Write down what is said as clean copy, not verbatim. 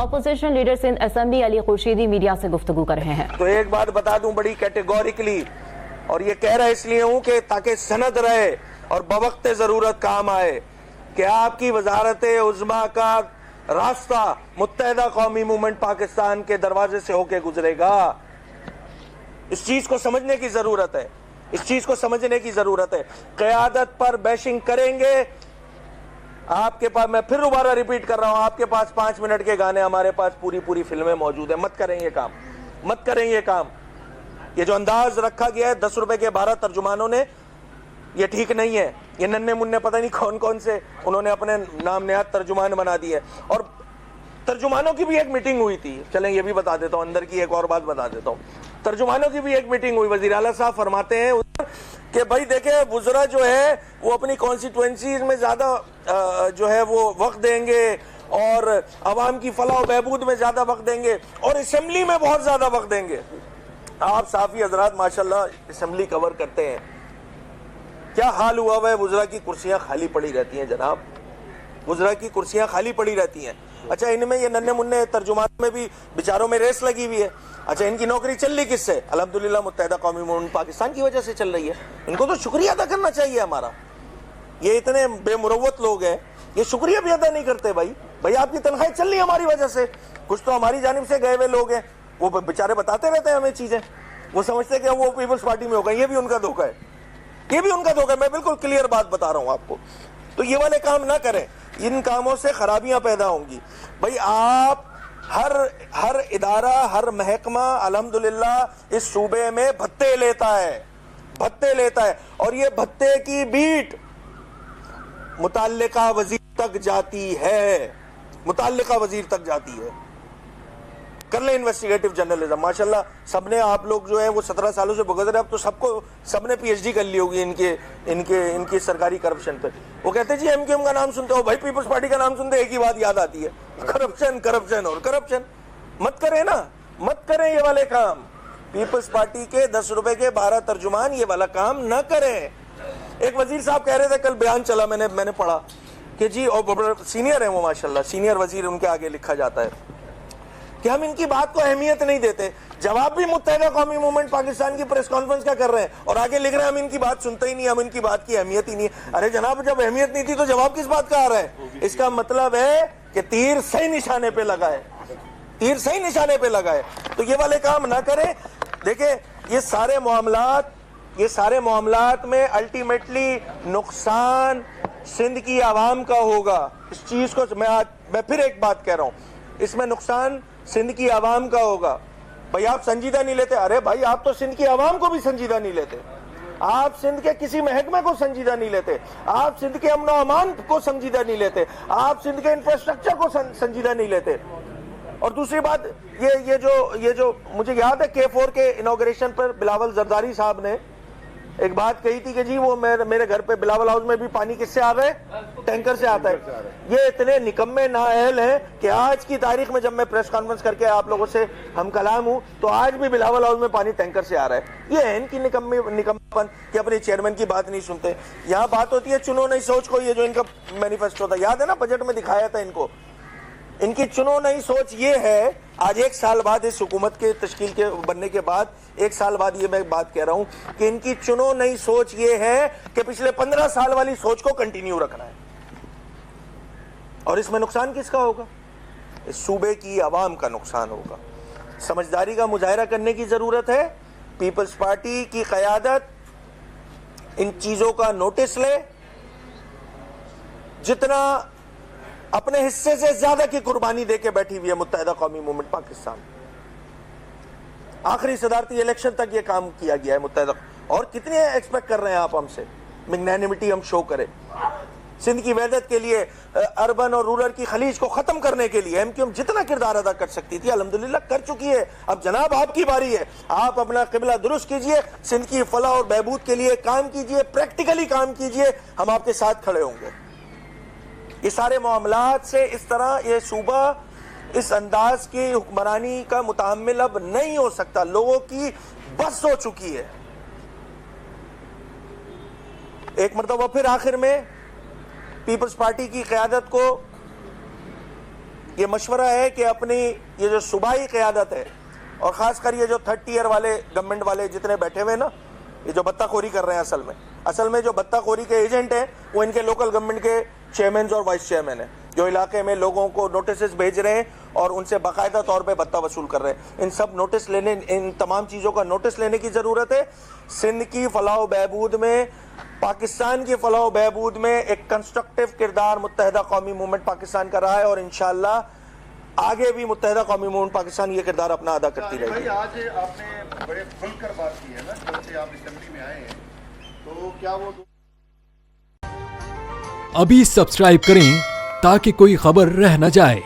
Opposition leader Sindh assembly علی خورشیدی media سے گفتگو کر رہے ہیں۔ تو ایک بات بتا دوں بڑی کیٹیگوریکلی، اور یہ کہہ رہا اس لیے ہوں کہ تاکہ سند رہے اور بوقت ضرورت کام آئے کہ آپ کی وزارت عظمیٰ کا راستہ متحدہ قومی موومنٹ پاکستان کے دروازے سے ہو کے گزرے گا۔ اس چیز کو سمجھنے کی ضرورت ہے، اس چیز کو سمجھنے کی ضرورت ہے۔ قیادت پر بیشنگ کریں گے، آپ کے پاس، میں پھر دوبارہ ریپیٹ کر رہا ہوں، آپ کے پاس 5 منٹ کے گانے، ہمارے پاس پوری فلمیں موجود ہیں۔ مت کریں یہ کام، مت کریں یہ کام۔ یہ جو انداز رکھا گیا ہے 10 روپے کے 12 ترجمانوں نے، یہ ٹھیک نہیں ہے۔ یہ ننے مننے پتہ نہیں کون کون سے انہوں نے اپنے نام نہاد ترجمان بنا دیے۔ اور ترجمانوں کی بھی ایک میٹنگ ہوئی تھی، چلیں یہ بھی بتا دیتا ہوں، اندر کی ایک اور بات بتا دیتا ہوں۔ ترجمانوں کی بھی ایک میٹنگ ہوئی، وزیر اعلیٰ صاحب فرماتے ہیں کہ بھائی دیکھیں وزراء جو ہے وہ اپنی کانسٹیٹوئنسیز میں زیادہ جو ہے وہ وقت دیں گے اور عوام کی فلاح و بہبود میں زیادہ وقت دیں گے اور اسمبلی میں بہت زیادہ وقت دیں گے۔ آپ صحافی حضرات ماشاءاللہ اسمبلی کور کرتے ہیں، کیا حال ہوا ہے؟ وزراء کی کرسیاں خالی پڑی رہتی ہیں جناب، وزراء کی کرسیاں خالی پڑی رہتی ہیں۔ اچھا ان میں یہ ننے مننے ترجمانوں میں بھی بیچاروں میں ریس لگی ہوئی ہے۔ اچھا ان کی نوکری چل رہی کس سے؟ الحمدللہ متحدہ قومی موومنٹ پاکستان کی وجہ سے چل رہی ہے۔ ان کو تو شکریہ ادا کرنا چاہیے ہمارا۔ یہ اتنے بے مروت لوگ ہیں، یہ شکریہ بھی ادا نہیں کرتے۔ بھائی آپ کی تنخواہیں چل رہی ہے ہماری وجہ سے، کچھ تو ہماری جانب سے گئے ہوئے لوگ ہیں، وہ بیچارے بتاتے رہتے ہیں ہمیں چیزیں، وہ سمجھتے ہیں کہ وہ پیپلز پارٹی میں ہو گئے۔ یہ بھی ان کا دھوکہ ہے، یہ بھی ان کا دھوکہ ہے۔ میں بالکل کلیئر بات بتا رہا ہوں آپ کو۔ تو یہ والے کام نہ کریں، ان کاموں سے خرابیاں پیدا ہوں گی۔ بھائی آپ ہر ادارہ، ہر محکمہ الحمدللہ اس صوبے میں بھتے لیتا ہے اور یہ بھتے کی بیٹ متعلقہ وزیر تک جاتی ہے، کر لیں انویسٹیگیٹو جرنلزم۔ ماشاءاللہ سب نے، آپ لوگ جو ہیں وہ 17 سالوں سے گزرے، اب تو سب نے پی ایچ ڈی کر لی ہوگی ان کی سرکاری کرپشن پہ۔ وہ کہتے ہیں جی ایم کیو ایم کا نام سنتے ہو، بھائی پیپلز پارٹی کا نام سنتے ایک ہی بات یاد آتی ہے، کرپشن اور کرپشن۔ مت کریں نا، مت کریں یہ والے کام۔ پیپلز پارٹی کے 10 روپے کے 12 ترجمان یہ والا کام نہ کریں۔ ایک وزیر صاحب کہہ رہے تھے، کل بیان چلا میں نے پڑھا کہ جی، اور سینئر ہیں وہ ماشاءاللہ، سینئر وزیر ان کے آگے لکھا جاتا ہے کہ ہم ان کی بات کو اہمیت نہیں دیتے۔ جواب بھی متحدہ قومی موومنٹ پاکستان کی پریس کانفرنس کا کر رہے ہیں اور آگے لکھ رہے ہیں ہم ان کی بات سنتے ہی نہیں، ہم ان کی بات کی اہمیت ہی نہیں ہے۔ ارے جناب جب اہمیت نہیں تھی تو جواب کس بات کا آ رہا ہے؟ اس کا مطلب ہے کہ تیر صحیح نشانے پہ لگا ہے، تیر صحیح نشانے پہ لگا ہے۔ تو یہ والے کام نہ کریں۔ دیکھیں یہ سارے معاملات میں الٹیمیٹلی نقصان سندھ کی عوام کا ہوگا۔ اس چیز کو میں پھر ایک بات کہہ رہا ہوں، اس میں نقصان سندھ کی عوام کا ہوگا۔ بھائی آپ سنجیدہ نہیں لیتے، ارے بھائی آپ تو سندھ کی عوام کو بھی سنجیدہ نہیں لیتے، آپ سندھ کے کسی محکمے کو سنجیدہ نہیں لیتے، آپ سندھ کے امن و امان کو سنجیدہ نہیں لیتے، آپ سندھ کے انفراسٹرکچر کو سنجیدہ نہیں لیتے۔ اور دوسری بات یہ جو مجھے یاد ہے K4 کے انوگریشن پر بلاول زرداری صاحب نے ایک بات کہی تھی کہ جی وہ میرے گھر پہ بلاول ہاؤس میں بھی پانی کس سے آ رہا ہے؟ ٹینکر سے آتا ہے۔ یہ اتنے نکمے نااہل ہیں کہ آج کی تاریخ میں جب میں پریس کانفرنس کر کے آپ لوگوں سے ہم کلام ہوں تو آج بھی بلاول ہاؤس میں پانی ٹینکر سے آ رہا ہے۔ یہ ہے ان کی نکمپن کہ اپنے چیئرمین کی بات نہیں سنتے۔ یہاں بات ہوتی ہے چنو نئی سوچ کو، یہ جو ان کا مینیفیسٹو تھا، یاد ہے نا بجٹ میں دکھایا تھا ان کو۔ ان کی چنو نئی سوچ یہ ہے، آج 1 سال بعد اس حکومت کے تشکیل کے بننے کے بعد 1 سال بعد یہ میں بات کہہ رہا ہوں کہ ان کی چنو نئی سوچ یہ ہے کہ پچھلے 15 سال والی سوچ کو کنٹینیو رکھنا ہے۔ اور اس میں نقصان کس کا ہوگا؟ اس صوبے کی عوام کا نقصان ہوگا۔ سمجھداری کا مظاہرہ کرنے کی ضرورت ہے۔ پیپلز پارٹی کی قیادت ان چیزوں کا نوٹس لے، جتنا اپنے حصے سے زیادہ کی قربانی دے کے بیٹھی ہوئی ہے متحدہ قومی موومنٹ پاکستان۔ آخری صدارتی الیکشن تک یہ کام کیا گیا ہے متحدہ، اور کتنے ایکسپیکٹ کر رہے ہیں آپ ہم سے؟ میگنینیمٹی ہم شو کریں سندھ کی وحدت کے لیے، اربن اور رورل کی خلیج کو ختم کرنے کے لیے ایم کیو ایم جتنا کردار ادا کر سکتی تھی الحمدللہ کر چکی ہے۔ اب جناب آپ کی باری ہے، آپ اپنا قبلہ درست کیجئے، سندھ کی فلاح اور بہبود کے لیے کام کیجئے، پریکٹیکلی کام کیجئے، ہم آپ کے ساتھ کھڑے ہوں گے۔ یہ سارے معاملات سے اس طرح یہ صوبہ اس انداز کی حکمرانی کا متحمل اب نہیں ہو سکتا، لوگوں کی بس ہو چکی ہے۔ ایک مرتبہ پھر آخر میں پیپلز پارٹی کی قیادت کو یہ مشورہ ہے کہ اپنی یہ جو صوبائی قیادت ہے اور خاص کر یہ جو 3rd ٹیئر والے گورنمنٹ والے جتنے بیٹھے ہوئے نا، یہ جو بتہ خوری کر رہے ہیں، اصل میں جو بتہ خوری کے ایجنٹ ہیں وہ ان کے لوکل گورنمنٹ کے چیئرمینز اور وائس چیئرمین ہیں، جو علاقے میں لوگوں کو نوٹسز بھیج رہے ہیں اور ان سے باقاعدہ طور پہ بتہ وصول کر رہے ہیں۔ ان تمام چیزوں کا نوٹس لینے کی ضرورت ہے۔ سندھ کی فلاح و بہبود میں، پاکستان کی فلاح و بہبود میں ایک کنسٹرکٹیو کردار متحدہ قومی موومنٹ پاکستان کا رہا ہے، اور انشاءاللہ آگے بھی متحدہ قومی موومنٹ پاکستان یہ کردار اپنا ادا کرتی رہے گی۔ آج آپ نے بڑے کھل کر بات کی ہے نا، جب سے آپ اسمبلی میں آئے ہیں، تو کیا وہ ابھی سبسکرائب کریں تاکہ کوئی خبر رہ نہ جائے۔